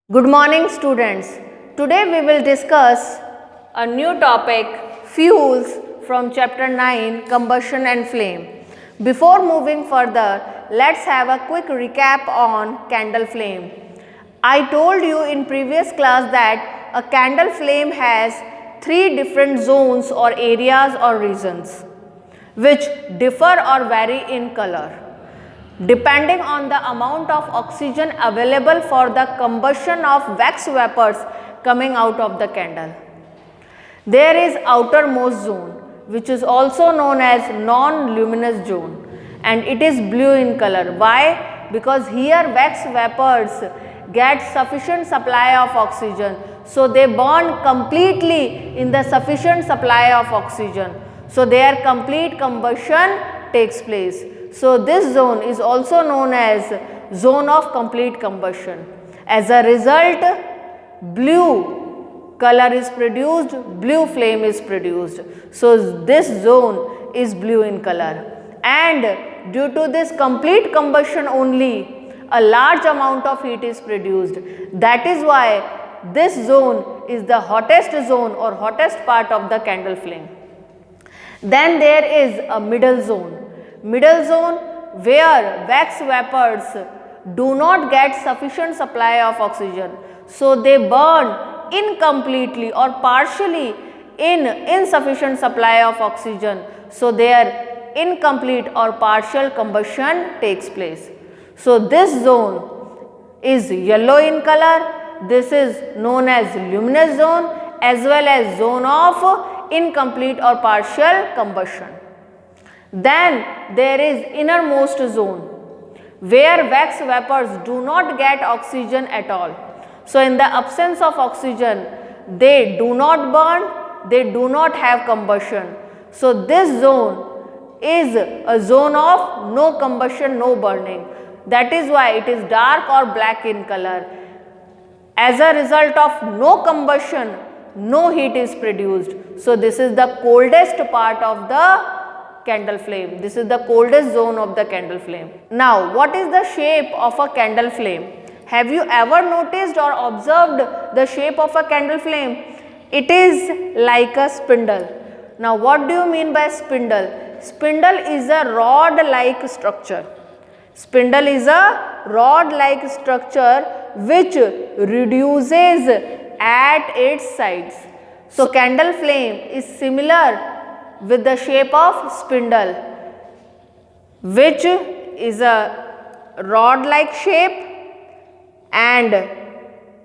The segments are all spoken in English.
Good morning students. Today we will discuss a new topic, fuels, from chapter 9, combustion and flame. Before moving further, let's have a quick recap on candle flame. I told you in previous class that a candle flame has 3 different zones or areas or regions which differ or vary in color depending on the amount of oxygen available for the combustion of wax vapors coming out of the candle. There is outermost zone which is also known as non-luminous zone and it is blue in color. Why? Because here wax vapors get sufficient supply of oxygen, so they burn completely in the sufficient supply of oxygen. So their complete combustion takes place. So this zone is also known as zone of complete combustion. As a result, blue color is produced, blue flame is produced. So this zone is blue in color, and due to this complete combustion only, a large amount of heat is produced. That is why this zone is the hottest zone or hottest part of the candle flame. Then there is a middle zone. Middle zone where wax vapors do not get sufficient supply of oxygen, so they burn incompletely or partially in insufficient supply of oxygen, so their incomplete or partial combustion takes place. So this zone is yellow in color. This is known as luminous zone as well as zone of incomplete or partial combustion. Then there is innermost zone where wax vapors do not get oxygen at all. So in the absence of oxygen, they do not burn, they do not have combustion. So this zone is a zone of no combustion, no burning. That is why it is dark or black in color. As a result of no combustion, no heat is produced. So this is the coldest part of the candle flame. This is the coldest zone of the candle flame. Now, what is the shape of a candle flame? Have you ever noticed or observed the shape of a candle flame? It is like a spindle. Now, what do you mean by spindle? Spindle is a rod-like structure. Spindle is a rod-like structure which reduces at its sides. So, candle flame is similar with the shape of spindle, which is a rod-like shape and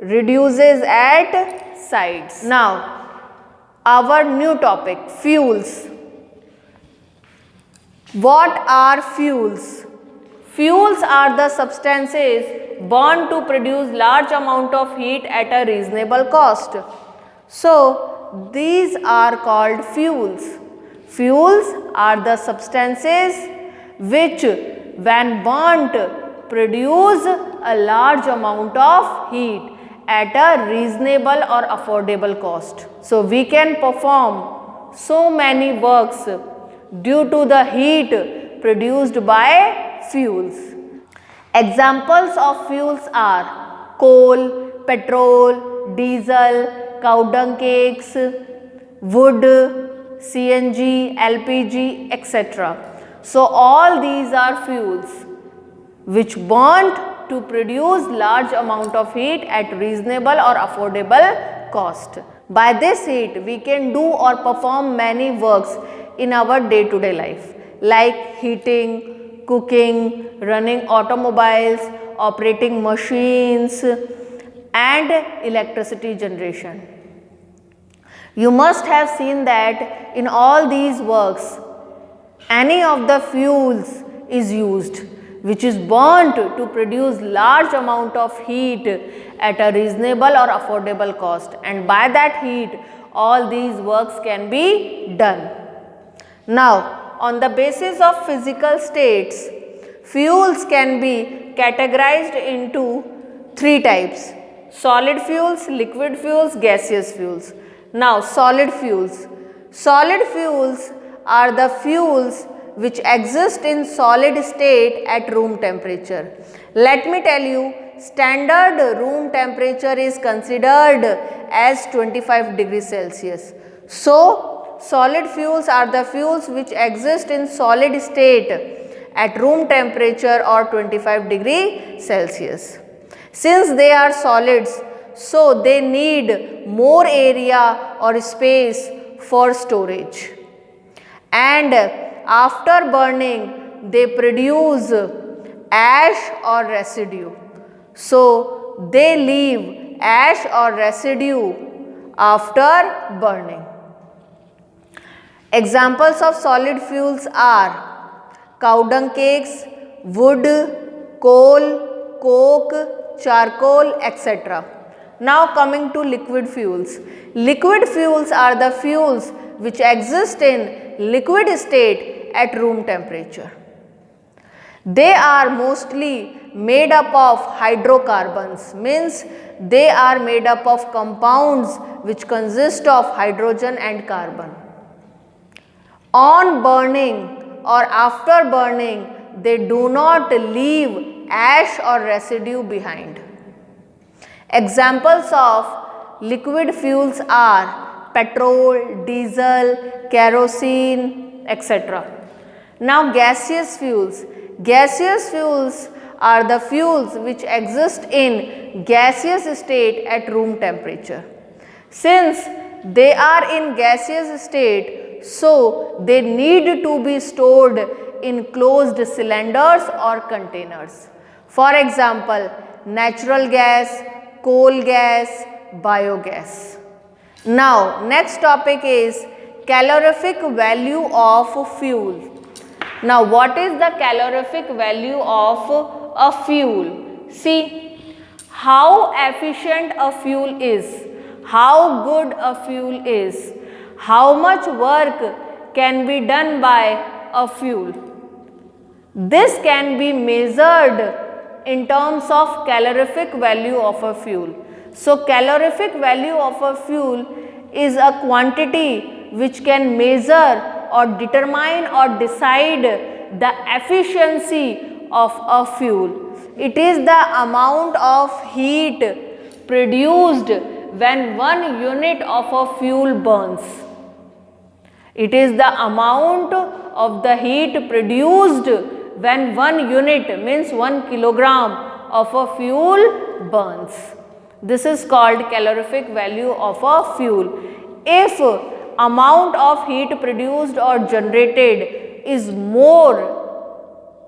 reduces at sides. Now, our new topic, fuels. What are fuels? Fuels are the substances burned to produce large amount of heat at a reasonable cost. So, these are called fuels. Fuels are the substances which, when burnt, produce a large amount of heat at a reasonable or affordable cost. So, we can perform so many works due to the heat produced by fuels. Examples of fuels are coal, petrol, diesel, cow dung cakes, wood, CNG, LPG, etc. So, all these are fuels which burnt to produce large amount of heat at reasonable or affordable cost. By this heat, we can do or perform many works in our day-to-day life like heating, cooking, running automobiles, operating machines and electricity generation. You must have seen that in all these works, any of the fuels is used which is burnt to produce large amount of heat at a reasonable or affordable cost, and by that heat all these works can be done. Now, on the basis of physical states, fuels can be categorized into 3 types: solid fuels, liquid fuels, gaseous fuels. Now, solid fuels. Solid fuels are the fuels which exist in solid state at room temperature. Let me tell you standard room temperature is considered as 25 degrees Celsius. So, solid fuels are the fuels which exist in solid state at room temperature or 25 degrees Celsius. Since they are solids, so they need more area or space for storage. And after burning, they produce ash or residue. So, they leave ash or residue after burning. Examples of solid fuels are cow dung cakes, wood, coal, coke, charcoal, etc. Now coming to liquid fuels. Liquid fuels are the fuels which exist in liquid state at room temperature. They are mostly made up of hydrocarbons, means they are made up of compounds which consist of hydrogen and carbon. On burning or after burning, they do not leave ash or residue behind. Examples of liquid fuels are petrol, diesel, kerosene, etc. Now gaseous fuels. Gaseous fuels are the fuels which exist in gaseous state at room temperature. Since they are in gaseous state, so they need to be stored in closed cylinders or containers. For example, natural gas, coal gas, biogas. Now, next topic is calorific value of fuel. Now, what is the calorific value of a fuel? See, how efficient a fuel is, how good a fuel is, how much work can be done by a fuel. This can be measured in terms of calorific value of a fuel. So, calorific value of a fuel is a quantity which can measure or determine or decide the efficiency of a fuel. It is the amount of heat produced when 1 unit of a fuel burns. It is the amount of the heat produced when 1 unit, means 1 kilogram of a fuel burns. This is called calorific value of a fuel. If amount of heat produced or generated is more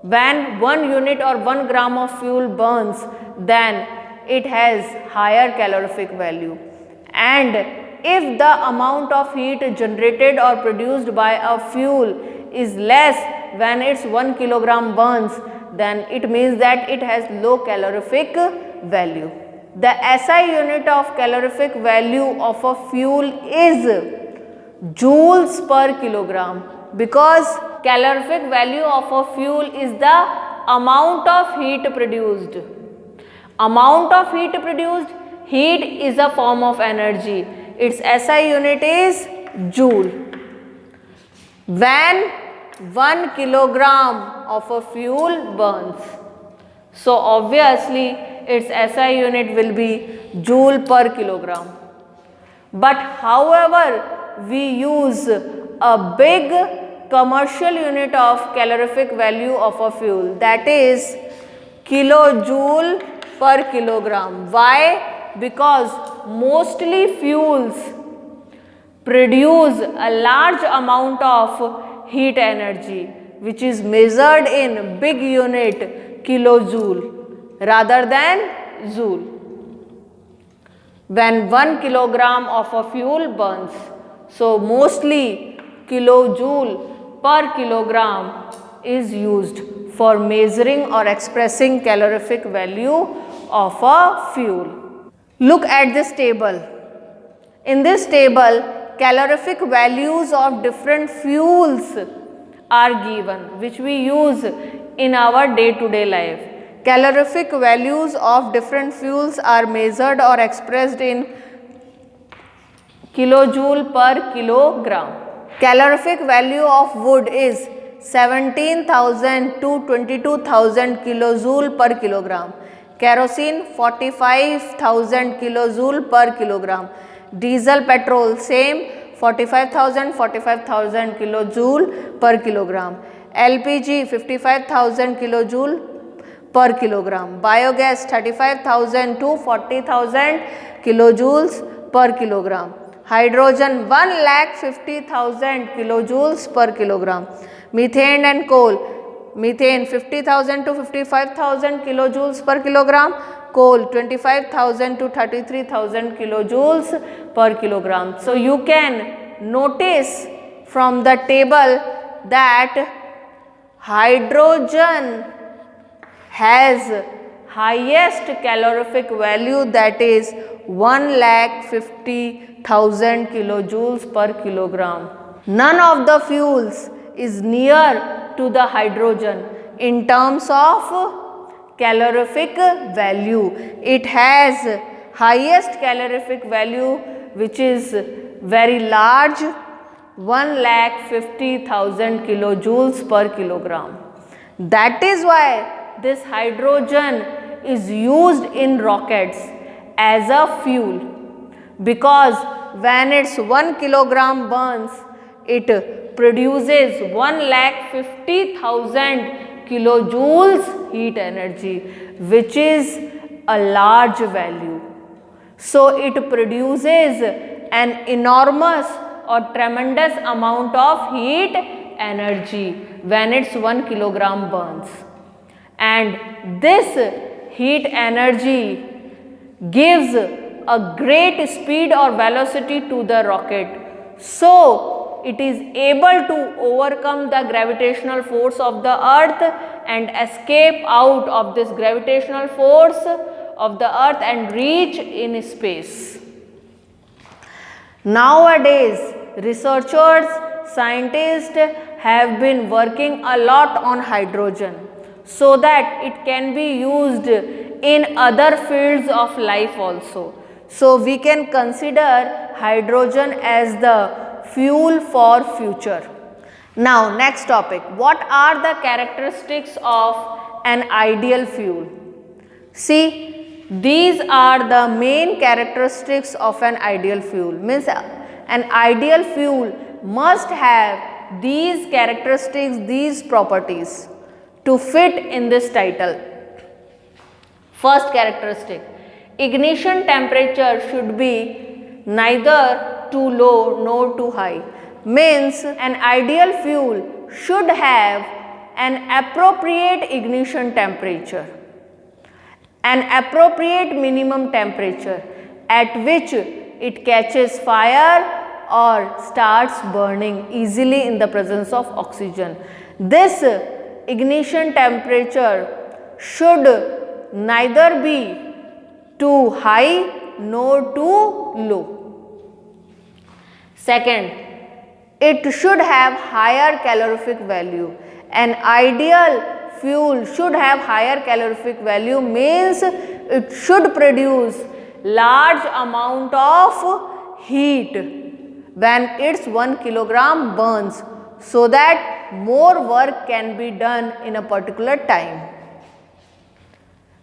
when 1 unit or 1 gram of fuel burns, then it has higher calorific value. And if the amount of heat generated or produced by a fuel is less when its 1 kilogram burns, then it means that it has low calorific value. The SI unit of calorific value of a fuel is joules per kilogram, because calorific value of a fuel is the amount of heat produced. Amount of heat produced, heat is a form of energy. Its SI unit is joule. When 1 kilogram of a fuel burns, so obviously its SI unit will be joule per kilogram. But however, we use a big commercial unit of calorific value of a fuel, that is kilojoule per kilogram. Why? Because mostly fuels produce a large amount of heat energy which is measured in big unit kilojoule rather than joule. When 1 kilogram of a fuel burns, so mostly kilojoule per kilogram is used for measuring or expressing calorific value of a fuel. Look at this table. In this table, calorific values of different fuels are given, which we use in our day-to-day life. Calorific values of different fuels are measured or expressed in kilojoule per kilogram. Calorific value of wood is 17,000 to 22,000 kilojoule per kilogram. Kerosene 45,000 kilojoule per kilogram. Diesel, petrol same 45,000 kilojoule per kilogram. LPG 55,000 kilojoule per kilogram. Biogas 35,000 to 40,000 kilojoules per kilogram. Hydrogen 1,50,000 kilojoules per kilogram. Methane and coal. Methane 50,000 to 55,000 kilojoules per kilogram. Coal 25,000 to 33,000 kilojoules per kilogram. So you can notice from the table that hydrogen has highest calorific value, that is 1,50,000 kilojoules per kilogram. None of the fuels is near to the hydrogen in terms of calorific value. It has highest calorific value, which is very large, 1,50,000 kilojoules per kilogram. That is why this hydrogen is used in rockets as a fuel, because when its 1 kilogram burns, it produces 1,50,000 kilojoules heat energy, which is a large value. So it produces an enormous or tremendous amount of heat energy when its 1 kilogram burns. And this heat energy gives a great speed or velocity to the rocket. So it is able to overcome the gravitational force of the earth and escape out of this gravitational force of the earth and reach in space. Nowadays, researchers, scientists have been working a lot on hydrogen so that it can be used in other fields of life also. So we can consider hydrogen as the fuel for future. Now next topic, what are the characteristics of an ideal fuel? See, these are the main characteristics of an ideal fuel. Means an ideal fuel must have these characteristics, these properties to fit in this title. First characteristic, ignition temperature should be neither too low nor too high. Means an ideal fuel should have an appropriate ignition temperature, an appropriate minimum temperature at which it catches fire or starts burning easily in the presence of oxygen. This ignition temperature should neither be too high nor too low. Second, it should have higher calorific value. An ideal fuel should have higher calorific value, means it should produce large amount of heat when its 1 kilogram burns, so that more work can be done in a particular time.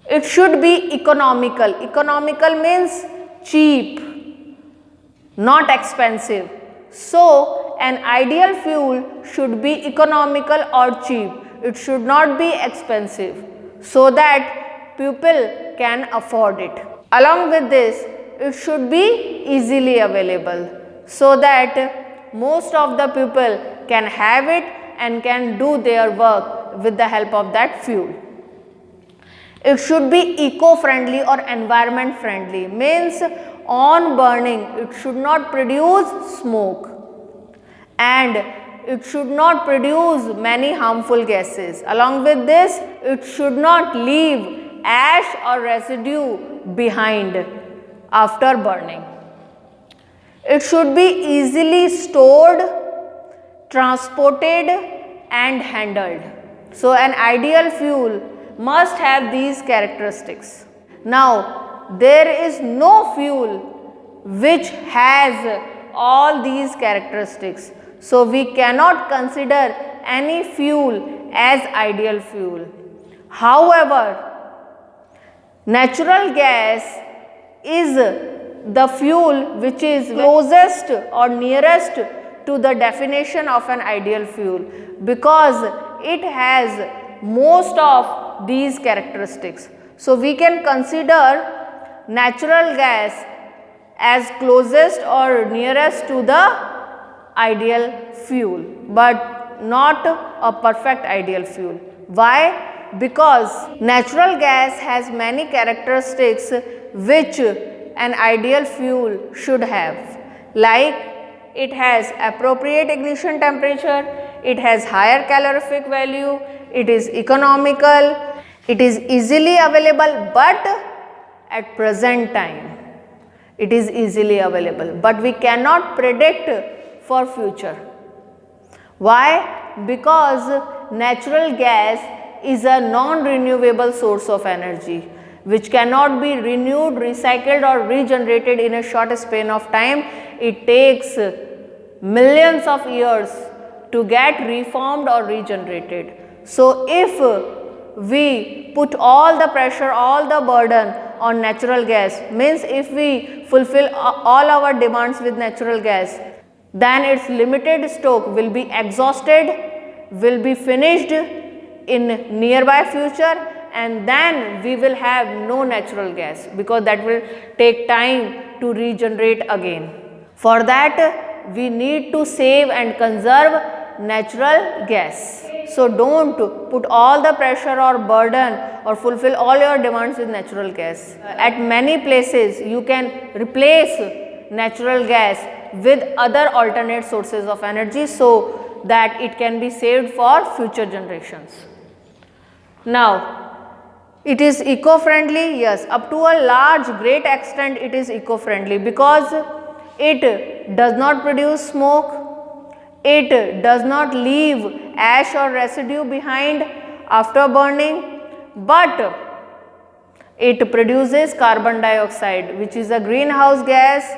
It should be economical. Economical means cheap, not expensive. So an ideal fuel should be economical or cheap. It should not be expensive, so that people can afford it. Along with this, it should be easily available, so that most of the people can have it and can do their work with the help of that fuel. It should be eco-friendly or environment friendly, means on burning it should not produce smoke and it should not produce many harmful gases. Along with this, it should not leave ash or residue behind after burning. It should be easily stored, transported and handled. So an ideal fuel must have these characteristics. Now there is no fuel which has all these characteristics. So we cannot consider any fuel as ideal fuel. However, Natural gas is the fuel which is closest or nearest to the definition of an ideal fuel, because it has most of these characteristics. So, we can consider natural gas as closest or nearest to the ideal fuel, but not a perfect ideal fuel. Why? Because natural gas has many characteristics which an ideal fuel should have, like it has appropriate ignition temperature, it has higher calorific value, it is economical, it is easily available, but at present time it is easily available, but we cannot predict for future. Why? Because natural gas is a non-renewable source of energy which cannot be renewed, recycled or regenerated in a short span of time. It takes millions of years to get reformed or regenerated. So, if we put all the pressure, all the burden on natural gas, means if we fulfill all our demands with natural gas, then its limited stock will be exhausted, will be finished in nearby future, and then we will have no natural gas, because that will take time to regenerate again. For that we need to save and conserve natural gas. So, don't put all the pressure or burden or fulfill all your demands with natural gas. At many places you can replace natural gas with other alternate sources of energy, so that it can be saved for future generations. Now, it is eco-friendly, yes, up to a large great extent it is eco-friendly, because it does not produce smoke, it does not leave ash or residue behind after burning, but it produces carbon dioxide, which is a greenhouse gas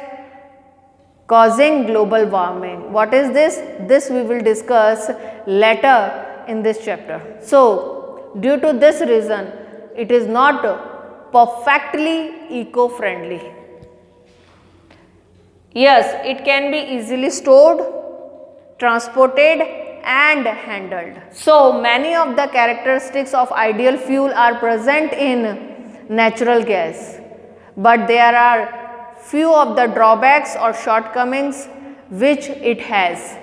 causing global warming. What is this? This we will discuss later in this chapter. So, due to this reason, it is not perfectly eco-friendly. Yes, it can be easily stored, transported and handled. So, many of the characteristics of ideal fuel are present in natural gas, but there are few of the drawbacks or shortcomings which it has.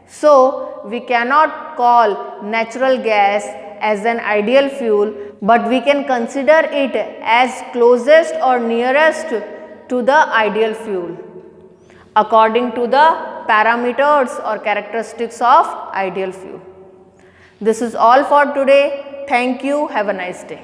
So, we cannot call natural gas as an ideal fuel, but we can consider it as closest or nearest to the ideal fuel according to the parameters or characteristics of ideal fuel. This is all for today. Thank you. Have a nice day.